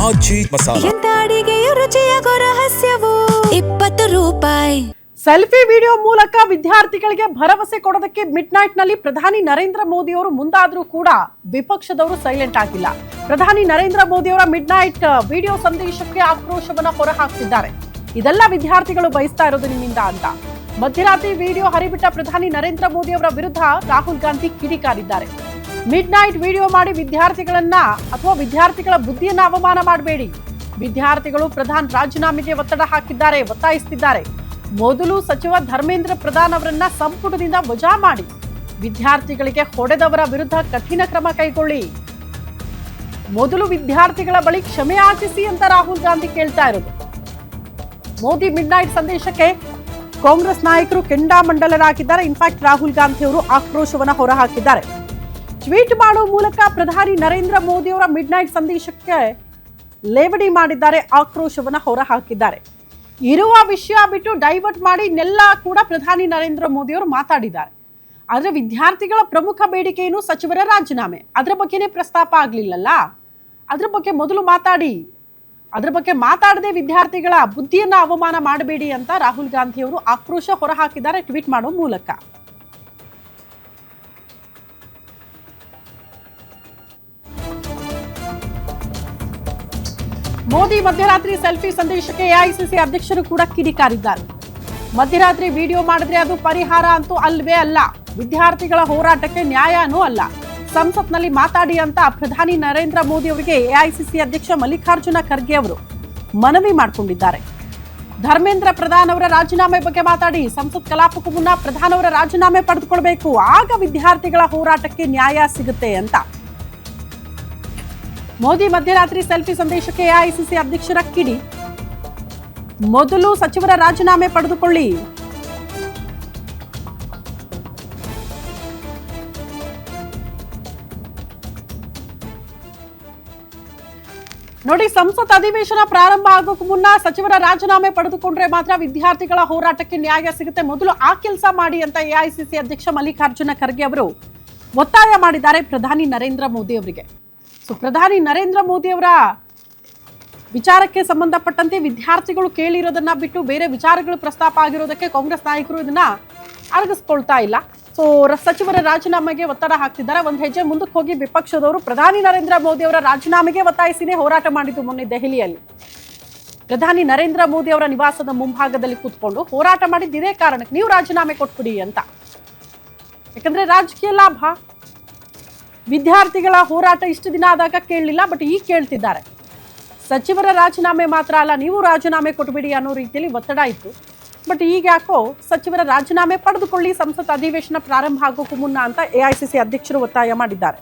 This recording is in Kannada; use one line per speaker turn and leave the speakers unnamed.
ಆಜಿ ಮಸಾಲ.
ಎಂತ ಅಡಿಗೆಯ ರುಚಿಯಾಗೋ ರಹಸ್ಯವು 20 ರೂಪಾಯಿ.
ಸೆಲ್ಫಿ ವಿಡಿಯೋ ಮೂಲಕ ವಿದ್ಯಾರ್ಥಿಗಳಿಗೆ ಭರವಸೆ ಕೊಡೋದಕ್ಕೆ ಮಿಡ್ ನೈಟ್ ನಲ್ಲಿ ಪ್ರಧಾನಿ ನರೇಂದ್ರ ಮೋದಿ ಅವರು ಮುಂದಾದ್ರೂ ಕೂಡ ವಿಪಕ್ಷದವರು ಸೈಲೆಂಟ್ ಆಗಿಲ್ಲ. ಪ್ರಧಾನಿ ನರೇಂದ್ರ ಮೋದಿ ಅವರ ಮಿಡ್ ನೈಟ್ ವಿಡಿಯೋ ಸಂದೇಶಕ್ಕೆ ಆಕ್ರೋಶವನ್ನ ಹೊರಹಾಕ್ತಿದ್ದಾರೆ. ಇದೆಲ್ಲ ವಿದ್ಯಾರ್ಥಿಗಳು ಬಯಸ್ತಾ ಇರೋದು ನಿಮ್ಮಿಂದ ಅಂತ. ಮಧ್ಯರಾತ್ರಿ ವಿಡಿಯೋ ಹರಿಬಿಟ್ಟ ಪ್ರಧಾನಿ ನರೇಂದ್ರ ಮೋದಿ ಅವರ ವಿರುದ್ಧ ರಾಹುಲ್ ಗಾಂಧಿ ಕಿಡಿಕಾರಿದ್ದಾರೆ. ಮಿಡ್ ನೈಟ್ ವಿಡಿಯೋ ಮಾಡಿ ವಿದ್ಯಾರ್ಥಿಗಳನ್ನ ಅಥವಾ ವಿದ್ಯಾರ್ಥಿಗಳ ಬುದ್ಧಿಯನ್ನ ಅವಮಾನ ಮಾಡಬೇಡಿ. ವಿದ್ಯಾರ್ಥಿಗಳು ಪ್ರಧಾನ್ ರಾಜೀನಾಮೆಗೆ ಒತ್ತಾಯಿಸುತ್ತಿದ್ದಾರೆ. ಮೊದಲು ಸಚಿವ ಧರ್ಮೇಂದ್ರ ಪ್ರಧಾನ್ ಅವರನ್ನ ಸಂಪುಟದಿಂದ ವಜಾ ಮಾಡಿ ವಿದ್ಯಾರ್ಥಿಗಳಿಗೆ ಹೊಡೆದವರ ವಿರುದ್ಧ ಕಠಿಣ ಕ್ರಮ ಕೈಗೊಳ್ಳಿ. ಮೊದಲು ವಿದ್ಯಾರ್ಥಿಗಳ ಬಳಿ ಕ್ಷಮೆ ಯಾಚಿಸಿ ಅಂತ ರಾಹುಲ್ ಗಾಂಧಿ ಕೇಳ್ತಾ ಇರೋದು. ಮೋದಿ ಮಿಡ್ ನೈಟ್ ಸಂದೇಶಕ್ಕೆ ಕಾಂಗ್ರೆಸ್ ನಾಯಕರು ಕೆಂಡಾಮಂಡಲರಾಗಿದ್ದಾರೆ. ಇನ್ಫ್ಯಾಕ್ಟ್ ರಾಹುಲ್ ಗಾಂಧಿ ಅವರು ಆಕ್ರೋಶವನ್ನ ಹೊರಹಾಕಿದ್ದಾರೆ. ಟ್ವೀಟ್ ಮಾಡುವ ಮೂಲಕ ಪ್ರಧಾನಿ ನರೇಂದ್ರ ಮೋದಿ ಅವರ ಮಿಡ್ ನೈಟ್ ಸಂದೇಶಕ್ಕೆ ಲೇವಡಿ ಮಾಡಿದ್ದಾರೆ, ಆಕ್ರೋಶವನ್ನ ಹೊರಹಾಕಿದ್ದಾರೆ. ಇರುವ ವಿಷಯ ಬಿಟ್ಟು ಡೈವರ್ಟ್ ಮಾಡಿ ಇನ್ನೆಲ್ಲ ಕೂಡ ಪ್ರಧಾನಿ ನರೇಂದ್ರ ಮೋದಿ ಅವರು ಮಾತಾಡಿದ್ದಾರೆ. ಆದರೆ ವಿದ್ಯಾರ್ಥಿಗಳ ಪ್ರಮುಖ ಬೇಡಿಕೆ ಏನು? ಸಚಿವರ ರಾಜೀನಾಮೆ. ಅದರ ಬಗ್ಗೆನೇ ಪ್ರಸ್ತಾಪ ಆಗಲಿಲ್ಲಲ್ಲ. ಅದ್ರ ಬಗ್ಗೆ ಮೊದಲು ಮಾತಾಡಿ. ಅದ್ರ ಬಗ್ಗೆ ಮಾತಾಡದೆ ವಿದ್ಯಾರ್ಥಿಗಳ ಬುದ್ಧಿಯನ್ನ ಅವಮಾನ ಮಾಡಬೇಡಿ ಅಂತ ರಾಹುಲ್ ಗಾಂಧಿ ಅವರು ಆಕ್ರೋಶ ಹೊರಹಾಕಿದ್ದಾರೆ ಟ್ವೀಟ್ ಮಾಡೋ ಮೂಲಕ. ಮೋದಿ ಮಧ್ಯರಾತ್ರಿ ಸೆಲ್ಫಿ ಸಂದೇಶಕ್ಕೆ ಎಐಸಿಸಿ ಅಧ್ಯಕ್ಷರು ಕೂಡ ಕಿಡಿಕಾರಿದ್ದಾರೆ. ಮಧ್ಯರಾತ್ರಿ ವಿಡಿಯೋ ಮಾಡಿದ್ರೆ ಅದು ಪರಿಹಾರ ಅಂತೂ ಅಲ್ವೇ ಅಲ್ಲ, ವಿದ್ಯಾರ್ಥಿಗಳ ಹೋರಾಟಕ್ಕೆ ನ್ಯಾಯನೂ ಅಲ್ಲ. ಸಂಸತ್ನಲ್ಲಿ ಮಾತಾಡಿ ಅಂತ ಪ್ರಧಾನಿ ನರೇಂದ್ರ ಮೋದಿ ಅವರಿಗೆ ಎಐಸಿಸಿ ಅಧ್ಯಕ್ಷ ಮಲ್ಲಿಕಾರ್ಜುನ ಖರ್ಗೆ ಅವರು ಮನವಿ ಮಾಡಿಕೊಂಡಿದ್ದಾರೆ. ಧರ್ಮೇಂದ್ರ ಪ್ರಧಾನ್ ಅವರ ರಾಜೀನಾಮೆ ಬಗ್ಗೆ ಮಾತಾಡಿ ಸಂಸತ್ ಕಲಾಪಕ್ಕೂ ಮುನ್ನ ಪ್ರಧಾನ್ ಅವರ ರಾಜೀನಾಮೆ ಪಡೆದುಕೊಳ್ಬೇಕು, ಆಗ ವಿದ್ಯಾರ್ಥಿಗಳ ಹೋರಾಟಕ್ಕೆ ನ್ಯಾಯ ಸಿಗುತ್ತೆ ಅಂತ. ಮೋದಿ ಮಧ್ಯರಾತ್ರಿ ಸೆಲ್ಫಿ ಸಂದೇಶಕ್ಕೆ ಎಐಸಿಸಿ ಅಧ್ಯಕ್ಷರ ಕಿಡಿ. ಮೊದಲು ಸಚಿವರ ರಾಜೀನಾಮೆ ಪಡೆದುಕೊಳ್ಳಿ. ನೋಡಿ, ಸಂಸತ್ ಅಧಿವೇಶನ ಪ್ರಾರಂಭ ಆಗೋಕ್ಕೂ ಮುನ್ನ ಸಚಿವರ ರಾಜೀನಾಮೆ ಪಡೆದುಕೊಂಡ್ರೆ ಮಾತ್ರ ವಿದ್ಯಾರ್ಥಿಗಳ ಹೋರಾಟಕ್ಕೆ ನ್ಯಾಯ ಸಿಗುತ್ತೆ. ಮೊದಲು ಆ ಕೆಲಸ ಮಾಡಿ ಅಂತ ಎಐಸಿಸಿ ಅಧ್ಯಕ್ಷ ಮಲ್ಲಿಕಾರ್ಜುನ ಖರ್ಗೆ ಅವರು ಒತ್ತಾಯ ಮಾಡಿದ್ದಾರೆ ಪ್ರಧಾನಿ ನರೇಂದ್ರ ಮೋದಿ ಅವರಿಗೆ. ಪ್ರಧಾನಿ ನರೇಂದ್ರ ಮೋದಿ ಅವರ ವಿಚಾರಕ್ಕೆ ಸಂಬಂಧಪಟ್ಟಂತೆ ವಿದ್ಯಾರ್ಥಿಗಳು ಕೇಳಿರೋದನ್ನ ಬಿಟ್ಟು ಬೇರೆ ವಿಚಾರಗಳು ಪ್ರಸ್ತಾಪ ಆಗಿರೋದಕ್ಕೆ ಕಾಂಗ್ರೆಸ್ ನಾಯಕರು ಇದನ್ನ ಅರಗಿಸ್ಕೊಳ್ತಾ ಇಲ್ಲ. ಸಚಿವರ ರಾಜೀನಾಮೆಗೆ ಒತ್ತಡ ಹಾಕ್ತಿದ್ದಾರೆ. ಒಂದು ಹೆಜ್ಜೆ ಮುಂದಕ್ಕೆ ಹೋಗಿ ವಿಪಕ್ಷದವರು ಪ್ರಧಾನಿ ನರೇಂದ್ರ ಮೋದಿ ಅವರ ರಾಜೀನಾಮೆಗೆ ಒತ್ತಾಯಿಸಿನೇ ಹೋರಾಟ ಮಾಡಿದ್ದು. ಮೊನ್ನೆ ದೆಹಲಿಯಲ್ಲಿ ಪ್ರಧಾನಿ ನರೇಂದ್ರ ಮೋದಿ ಅವರ ನಿವಾಸದ ಮುಂಭಾಗದಲ್ಲಿ ಕೂತ್ಕೊಂಡು ಹೋರಾಟ ಮಾಡಿದ್ದು ಇದೇ ಕಾರಣಕ್ಕೆ, ನೀವು ರಾಜೀನಾಮೆ ಕೊಟ್ಬಿಡಿ ಅಂತ. ಯಾಕಂದ್ರೆ ರಾಜಕೀಯ ಲಾಭ. ವಿದ್ಯಾರ್ಥಿಗಳ ಹೋರಾಟ ಇಷ್ಟು ದಿನ ಆದಾಗ ಕೇಳಲಿಲ್ಲ, ಬಟ್ ಈಗ ಕೇಳ್ತಿದ್ದಾರೆ. ಸಚಿವರ ರಾಜೀನಾಮೆ ಮಾತ್ರ ಅಲ್ಲ, ನೀವು ರಾಜೀನಾಮೆ ಕೊಟ್ಬಿಡಿ ಅನ್ನೋ ರೀತಿಯಲ್ಲಿ ಒತ್ತಡ ಇತ್ತು. ಬಟ್ ಈಗ ಯಾಕೋ ಸಚಿವರ ರಾಜೀನಾಮೆ ಪಡೆದುಕೊಳ್ಳಿ ಸಂಸತ್ ಅಧಿವೇಶನ ಪ್ರಾರಂಭ ಆಗೋಕ್ಕೂ ಮುನ್ನ ಅಂತ ಎಐಸಿಸಿ ಅಧ್ಯಕ್ಷರು ಒತ್ತಾಯ ಮಾಡಿದ್ದಾರೆ.